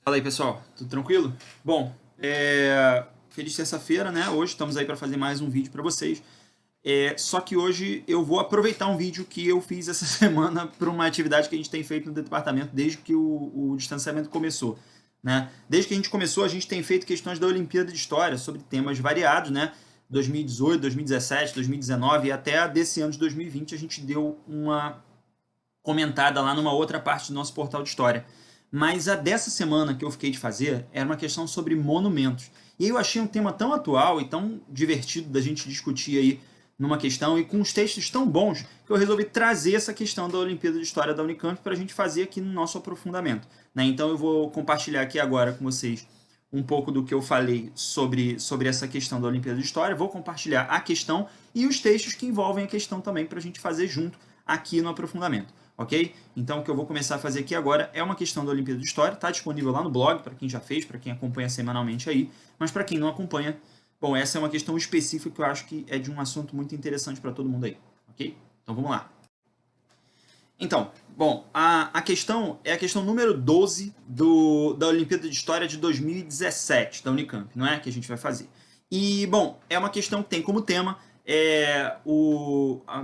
Fala aí, pessoal, tudo tranquilo? Bom, feliz terça-feira, né? Hoje estamos aí para fazer mais um vídeo para vocês. Só que hoje eu vou aproveitar um vídeo que eu fiz essa semana para uma atividade que a gente tem feito no departamento desde que o distanciamento começou, né? Desde que a gente começou, a gente tem feito questões da Olimpíada de História sobre temas variados, né? 2018, 2017, 2019 e até desse ano de 2020 a gente deu uma comentada lá numa outra parte do nosso portal de história. Mas a dessa semana que eu fiquei de fazer era uma questão sobre monumentos. E aí eu achei um tema tão atual e tão divertido da gente discutir aí numa questão e com os textos tão bons que eu resolvi trazer essa questão da Olimpíada de História da Unicamp para a gente fazer aqui no nosso aprofundamento, né? Então eu vou compartilhar aqui agora com vocês um pouco do que eu falei sobre essa questão da Olimpíada de História, vou compartilhar a questão e os textos que envolvem a questão também para a gente fazer junto aqui no aprofundamento. Ok? Então o que eu vou começar a fazer aqui agora é uma questão da Olimpíada de História, está disponível lá no blog, para quem já fez, para quem acompanha semanalmente aí, mas para quem não acompanha, bom, essa é uma questão específica que eu acho que é de um assunto muito interessante para todo mundo aí, ok? Então vamos lá. Então, bom, a questão é a questão número 12 da Olimpíada de História de 2017, da Unicamp, não é? Que a gente vai fazer. E, bom, é uma questão que tem como tema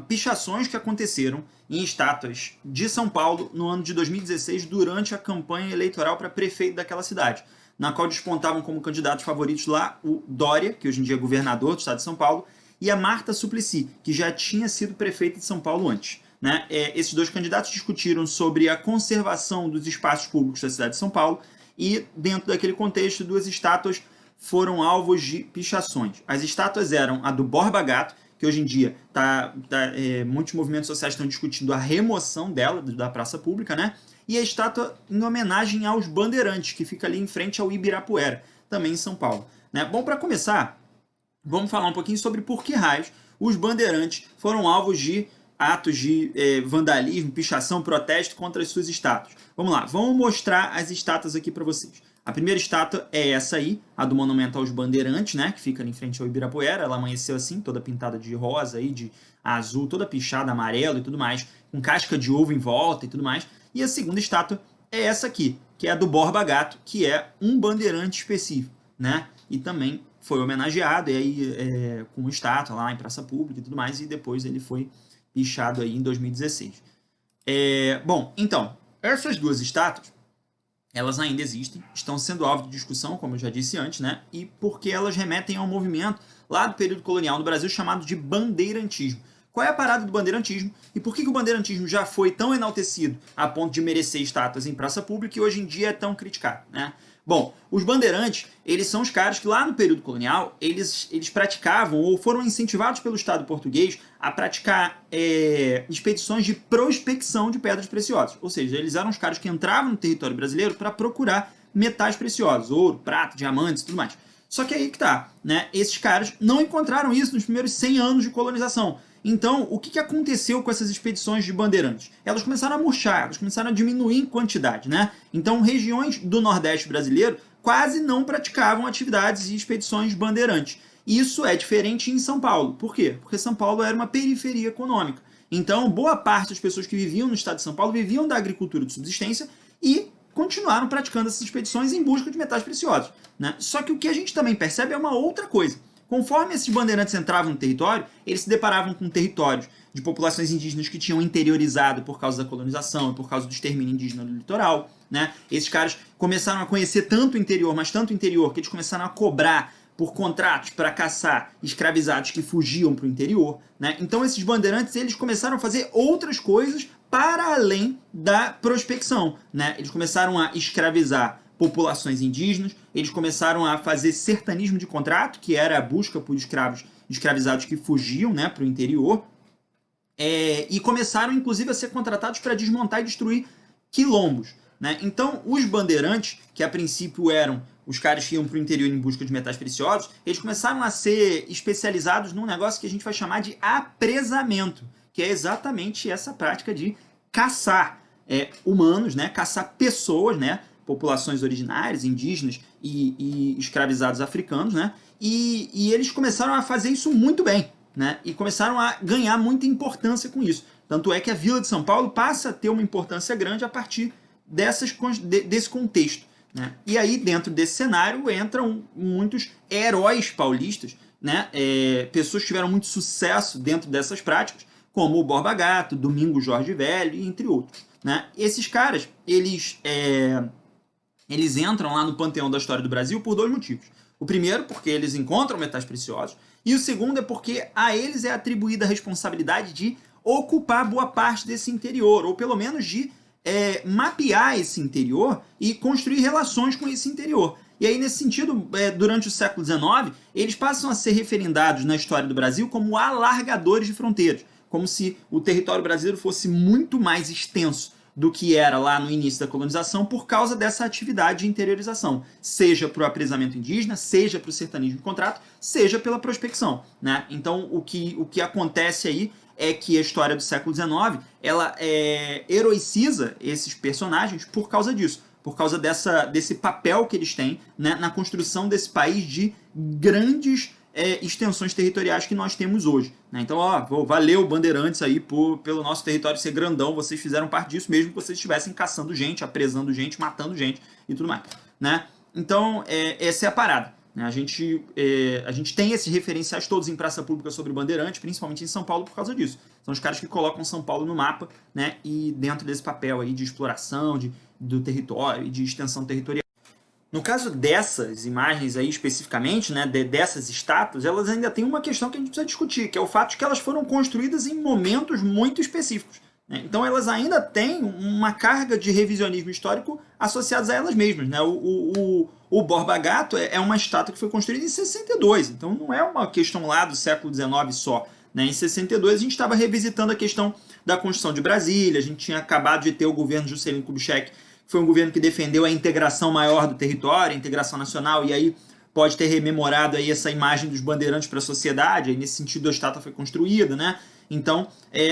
pichações que aconteceram em estátuas de São Paulo no ano de 2016 durante a campanha eleitoral para prefeito daquela cidade, na qual despontavam como candidatos favoritos lá o Dória, que hoje em dia é governador do estado de São Paulo, e a Marta Suplicy, que já tinha sido prefeita de São Paulo antes. Né? Esses dois candidatos discutiram sobre a conservação dos espaços públicos da cidade de São Paulo e, dentro daquele contexto, duas estátuas foram alvos de pichações. As estátuas eram a do Borba Gato, que hoje em dia muitos movimentos sociais estão discutindo a remoção dela da praça pública, né? E a estátua em homenagem aos bandeirantes, que fica ali em frente ao Ibirapuera, também em São Paulo. Né? Bom, para começar, vamos falar um pouquinho sobre por que raios os bandeirantes foram alvos de atos de vandalismo, pichação, protesto contra as suas estátuas. Vamos lá, vamos mostrar as estátuas aqui para vocês. A primeira estátua é essa aí, a do Monumento aos Bandeirantes, né, que fica ali em frente ao Ibirapuera. Ela amanheceu assim, toda pintada de rosa, aí, de azul, toda pichada, amarelo e tudo mais, com casca de ovo em volta e tudo mais. E a segunda estátua é essa aqui, que é a do Borba Gato, que é um bandeirante específico, né, e também foi homenageado e aí, com estátua lá em praça pública e tudo mais, e depois ele foi pichado aí em 2016. Bom, então, essas duas estátuas, elas ainda existem, estão sendo alvo de discussão, como eu já disse antes, né? E porque elas remetem a um movimento lá do período colonial no Brasil chamado de bandeirantismo. Qual é a parada do bandeirantismo e por que o bandeirantismo já foi tão enaltecido a ponto de merecer estátuas em praça pública e hoje em dia é tão criticado, né? Bom, os bandeirantes, eles são os caras que lá no período colonial, eles praticavam ou foram incentivados pelo Estado português a praticar expedições de prospecção de pedras preciosas. Ou seja, eles eram os caras que entravam no território brasileiro para procurar metais preciosos, ouro, prata, diamantes e tudo mais. Só que aí que tá, né? Esses caras não encontraram isso nos primeiros 100 anos de colonização. Então, o que aconteceu com essas expedições de bandeirantes? Elas começaram a murchar, elas começaram a diminuir em quantidade, né? Então, regiões do Nordeste brasileiro quase não praticavam atividades e expedições bandeirantes. Isso é diferente em São Paulo. Por quê? Porque São Paulo era uma periferia econômica. Então, boa parte das pessoas que viviam no estado de São Paulo viviam da agricultura de subsistência e continuaram praticando essas expedições em busca de metais preciosos, né? Só que o que a gente também percebe é uma outra coisa. Conforme esses bandeirantes entravam no território, eles se deparavam com territórios de populações indígenas que tinham interiorizado por causa da colonização e por causa do extermínio indígena no litoral, né? Esses caras começaram a conhecer tanto o interior, mas tanto o interior, que eles começaram a cobrar por contratos para caçar escravizados que fugiam para o interior, né? Então esses bandeirantes eles começaram a fazer outras coisas para além da prospecção, né? Eles começaram a escravizar populações indígenas, eles começaram a fazer sertanismo de contrato, que era a busca por escravizados que fugiam, né, para o interior, e começaram inclusive a ser contratados para desmontar e destruir quilombos, né? Então os bandeirantes, que a princípio eram os caras que iam para o interior em busca de metais preciosos, eles começaram a ser especializados num negócio que a gente vai chamar de apresamento, que é exatamente essa prática de caçar humanos, né? Caçar pessoas, né? Populações originárias, indígenas e escravizados africanos, né? E eles começaram a fazer isso muito bem, né? E começaram a ganhar muita importância com isso. Tanto é que a Vila de São Paulo passa a ter uma importância grande a partir desse contexto, né? E aí, dentro desse cenário, entram muitos heróis paulistas, né? Pessoas que tiveram muito sucesso dentro dessas práticas, como o Borba Gato, Domingos Jorge Velho, entre outros, né? Esses caras, eles entram lá no panteão da história do Brasil por dois motivos. O primeiro, porque eles encontram metais preciosos, e o segundo é porque a eles é atribuída a responsabilidade de ocupar boa parte desse interior, ou pelo menos de mapear esse interior e construir relações com esse interior. E aí, nesse sentido, durante o século XIX, eles passam a ser referendados na história do Brasil como alargadores de fronteiras, como se o território brasileiro fosse muito mais extenso do que era lá no início da colonização por causa dessa atividade de interiorização, seja para o apresamento indígena, seja para o sertanismo de contrato, seja pela prospecção, né? Então, o que acontece aí é que a história do século XIX, ela heroiciza esses personagens por causa disso, por causa desse papel que eles têm, né, na construção desse país de grandes extensões territoriais que nós temos hoje, né? Então, valeu, bandeirantes aí pelo nosso território ser grandão, vocês fizeram parte disso, mesmo que vocês estivessem caçando gente, apresando gente, matando gente e tudo mais, né? Então, essa é a parada, né? A gente tem esses referenciais todos em praça pública sobre bandeirantes, principalmente em São Paulo por causa disso. São os caras que colocam São Paulo no mapa, né? E dentro desse papel aí de exploração do território e de extensão territorial. No caso dessas imagens aí especificamente, né, dessas estátuas, elas ainda têm uma questão que a gente precisa discutir, que é o fato de que elas foram construídas em momentos muito específicos, né? Então elas ainda têm uma carga de revisionismo histórico associadas a elas mesmas, né? O Borba Gato é uma estátua que foi construída em 62, então não é uma questão lá do século XIX só, né? Em 62 a gente estava revisitando a questão da construção de Brasília, a gente tinha acabado de ter o governo Juscelino Kubitschek, foi um governo que defendeu a integração maior do território, a integração nacional, e aí pode ter rememorado aí essa imagem dos bandeirantes para a sociedade, aí nesse sentido a estátua foi construída, né? Então,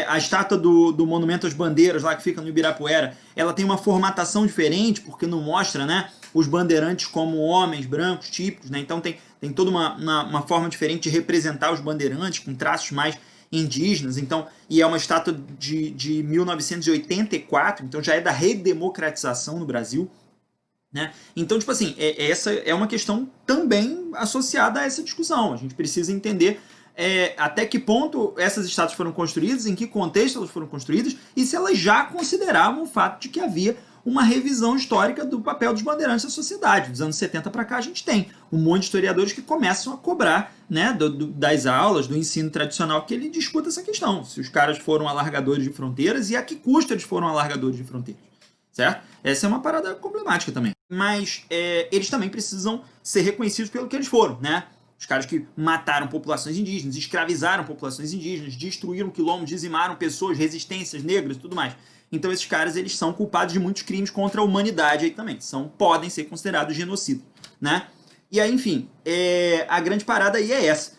a estátua do Monumento às Bandeiras, lá que fica no Ibirapuera, ela tem uma formatação diferente, porque não mostra, né, os bandeirantes como homens brancos típicos, né? Então tem toda uma forma diferente de representar os bandeirantes, com traços mais indígenas, então, e é uma estátua de 1984, então já é da redemocratização no Brasil, né? Então, tipo assim, essa é uma questão também associada a essa discussão. A gente precisa entender até que ponto essas estátuas foram construídas, em que contexto elas foram construídas, e se elas já consideravam o fato de que havia uma revisão histórica do papel dos bandeirantes na sociedade. Dos anos 70 para cá a gente tem um monte de historiadores que começam a cobrar, né, das aulas, do ensino tradicional, que ele discuta essa questão. Se os caras foram alargadores de fronteiras e a que custo eles foram alargadores de fronteiras. Certo? Essa é uma parada problemática também. Mas eles também precisam ser reconhecidos pelo que eles foram, né? Os caras que mataram populações indígenas, escravizaram populações indígenas, destruíram quilombos, dizimaram pessoas, resistências negras e tudo mais. Então esses caras, eles são culpados de muitos crimes contra a humanidade aí também. Podem ser considerados genocídio, né? E aí, enfim, a grande parada aí é essa.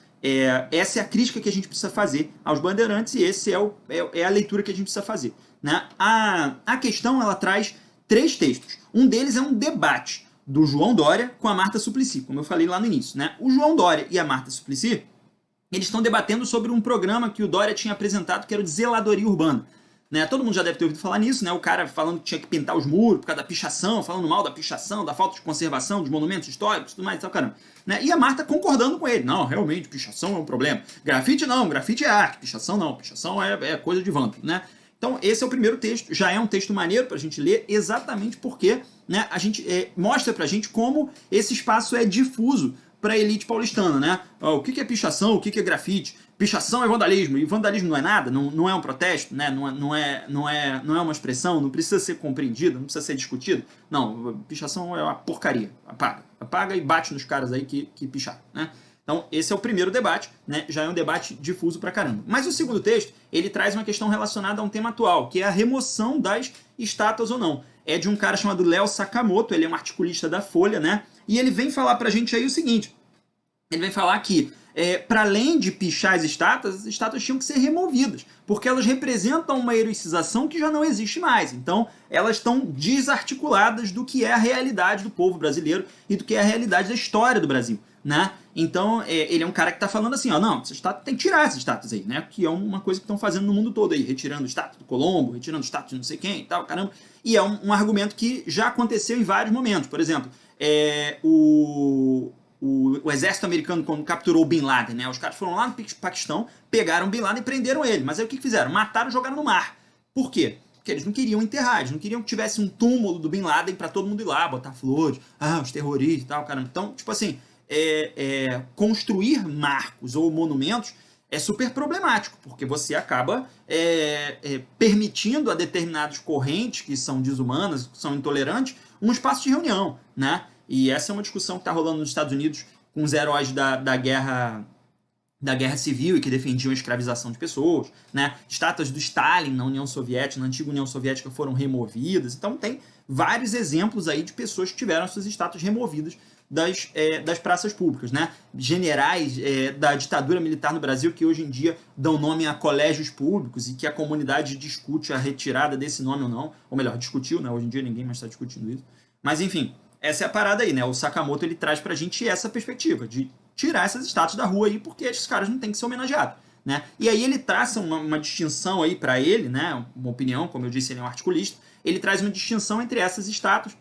Essa é a crítica que a gente precisa fazer aos bandeirantes e esse é a leitura que a gente precisa fazer, né? A questão, ela traz 3 textos. Um deles é um debate do João Dória com a Marta Suplicy, como eu falei lá no início, né? O João Dória e a Marta Suplicy, eles estão debatendo sobre um programa que o Dória tinha apresentado, que era o de zeladoria urbana. Né? Todo mundo já deve ter ouvido falar nisso, né? O cara falando que tinha que pintar os muros por causa da pichação, falando mal da pichação, da falta de conservação dos monumentos históricos e tudo mais e tal, caramba. Né? E a Marta concordando com ele. Não, realmente, pichação é um problema. Grafite não, grafite é arte. Pichação não, pichação é coisa de vândalo, né? Então, esse é o primeiro texto, já é um texto maneiro para a gente ler, exatamente porque, né, a gente mostra para a gente como esse espaço é difuso para a elite paulistana, né? O que é pichação, o que é grafite? Pichação é vandalismo, e vandalismo não é nada, não é um protesto, né? não é uma expressão, não precisa ser compreendida, não precisa ser discutida. Não, pichação é uma porcaria, apaga e bate nos caras aí que picharam, né? Então, esse é o primeiro debate, né? Já é um debate difuso pra caramba. Mas o segundo texto, ele traz uma questão relacionada a um tema atual, que é a remoção das estátuas ou não. É de um cara chamado Léo Sakamoto, ele é um articulista da Folha, né? E ele vem falar pra gente aí o seguinte, ele vem falar que para além de pichar as estátuas tinham que ser removidas, porque elas representam uma heroicização que já não existe mais. Então, elas estão desarticuladas do que é a realidade do povo brasileiro e do que é a realidade da história do Brasil, né? Então, ele é um cara que está falando assim, ó, não, essa estátua tem que tirar essas estátuas aí, né? Que é uma coisa que estão fazendo no mundo todo aí, retirando estátua do Colombo, retirando estátua de não sei quem e tal, caramba. E é um argumento que já aconteceu em vários momentos. Por exemplo, o exército americano, quando capturou o Bin Laden, né? Os caras foram lá no Paquistão, pegaram o Bin Laden e prenderam ele. Mas aí o que fizeram? Mataram e jogaram no mar. Por quê? Porque eles não queriam enterrar, eles não queriam que tivesse um túmulo do Bin Laden para todo mundo ir lá, botar flores, os terroristas e tal, caramba. Então, tipo assim, construir marcos ou monumentos é super problemático, porque você acaba permitindo a determinadas correntes que são desumanas, que são intolerantes, um espaço de reunião, né? E essa é uma discussão que está rolando nos Estados Unidos com os heróis da guerra civil e que defendiam a escravização de pessoas, né? Estátuas do Stalin na União Soviética, na antiga União Soviética, foram removidas. Então tem vários exemplos aí de pessoas que tiveram suas estátuas removidas das praças públicas, né? Generais da ditadura militar no Brasil que hoje em dia dão nome a colégios públicos e que a comunidade discute a retirada desse nome ou não, ou melhor, discutiu, né? Hoje em dia ninguém mais está discutindo isso. Mas enfim, essa é a parada aí, né? O Sakamoto ele traz pra gente essa perspectiva de tirar essas estátuas da rua aí porque esses caras não têm que ser homenageados, né? E aí ele traça uma distinção aí para ele, né? Uma opinião, como eu disse, ele é um articulista. Ele traz uma distinção entre essas estátuas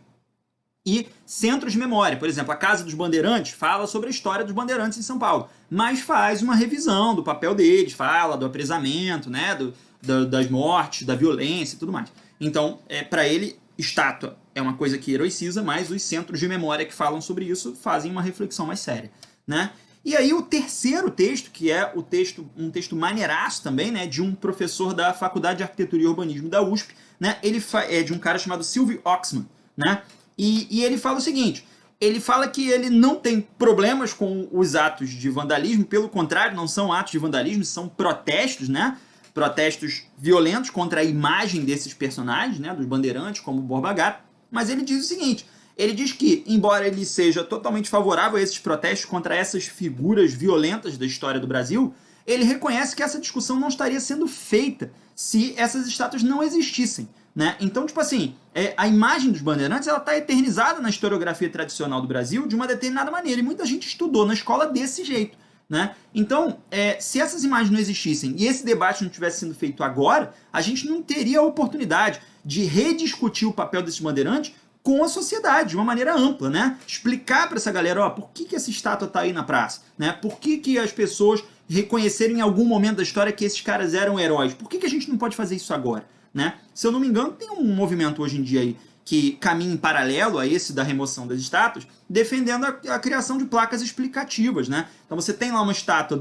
e centros de memória. Por exemplo, a Casa dos Bandeirantes fala sobre a história dos bandeirantes em São Paulo, mas faz uma revisão do papel deles, fala do apresamento, né? Das mortes, da violência e tudo mais. Então, para ele, estátua é uma coisa que heroiciza, mas os centros de memória que falam sobre isso fazem uma reflexão mais séria, né? E aí o terceiro texto, que é um texto maneiraço também, né, de um professor da Faculdade de Arquitetura e Urbanismo da USP, né, ele é de um cara chamado Silvio Oxman, né, e ele fala o seguinte, ele fala que ele não tem problemas com os atos de vandalismo, pelo contrário, não são atos de vandalismo, são protestos, né, protestos violentos contra a imagem desses personagens, né, dos bandeirantes, como o Borba Gato, mas ele diz o seguinte, ele diz que, embora ele seja totalmente favorável a esses protestos contra essas figuras violentas da história do Brasil, ele reconhece que essa discussão não estaria sendo feita se essas estátuas não existissem, né? Então, tipo assim, a imagem dos bandeirantes ela está eternizada na historiografia tradicional do Brasil de uma determinada maneira, e muita gente estudou na escola desse jeito, né? Então, se essas imagens não existissem e esse debate não tivesse sendo feito agora, a gente não teria a oportunidade de rediscutir o papel desses bandeirantes com a sociedade, de uma maneira ampla, né? Explicar para essa galera, ó, por que essa estátua está aí na praça, né? Por que as pessoas reconheceram em algum momento da história que esses caras eram heróis? Por que a gente não pode fazer isso agora, né? Se eu não me engano, tem um movimento hoje em dia aí que caminha em paralelo a esse da remoção das estátuas, defendendo a criação de placas explicativas, né? Então você tem lá uma estátua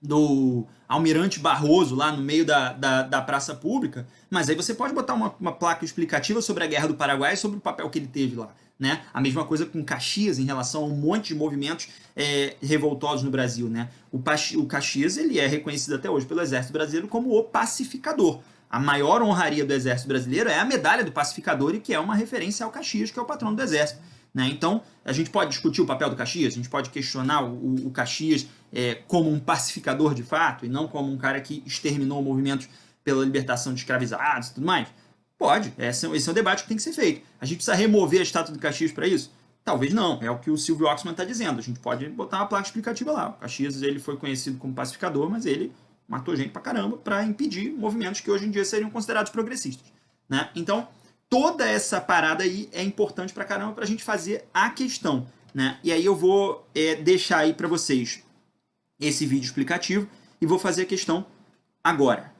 do Almirante Barroso lá no meio da praça pública, mas aí você pode botar uma placa explicativa sobre a Guerra do Paraguai e sobre o papel que ele teve lá, né? A mesma coisa com Caxias em relação a um monte de movimentos revoltosos no Brasil, né? O Caxias ele é reconhecido até hoje pelo Exército Brasileiro como o pacificador. A maior honraria do Exército Brasileiro é a medalha do pacificador e que é uma referência ao Caxias, que é o patrono do Exército, né? Então, a gente pode discutir o papel do Caxias, a gente pode questionar o Caxias como um pacificador de fato e não como um cara que exterminou movimentos pela libertação de escravizados e tudo mais. Pode, esse é um debate que tem que ser feito. A gente precisa remover a estátua do Caxias para isso? Talvez não, é o que o Silvio Oxman está dizendo. A gente pode botar uma placa explicativa lá. O Caxias ele foi conhecido como pacificador, mas ele matou gente pra caramba para impedir movimentos que hoje em dia seriam considerados progressistas, né? Então, toda essa parada aí é importante pra caramba pra gente fazer a questão, né? E aí eu vou deixar aí pra vocês esse vídeo explicativo e vou fazer a questão agora.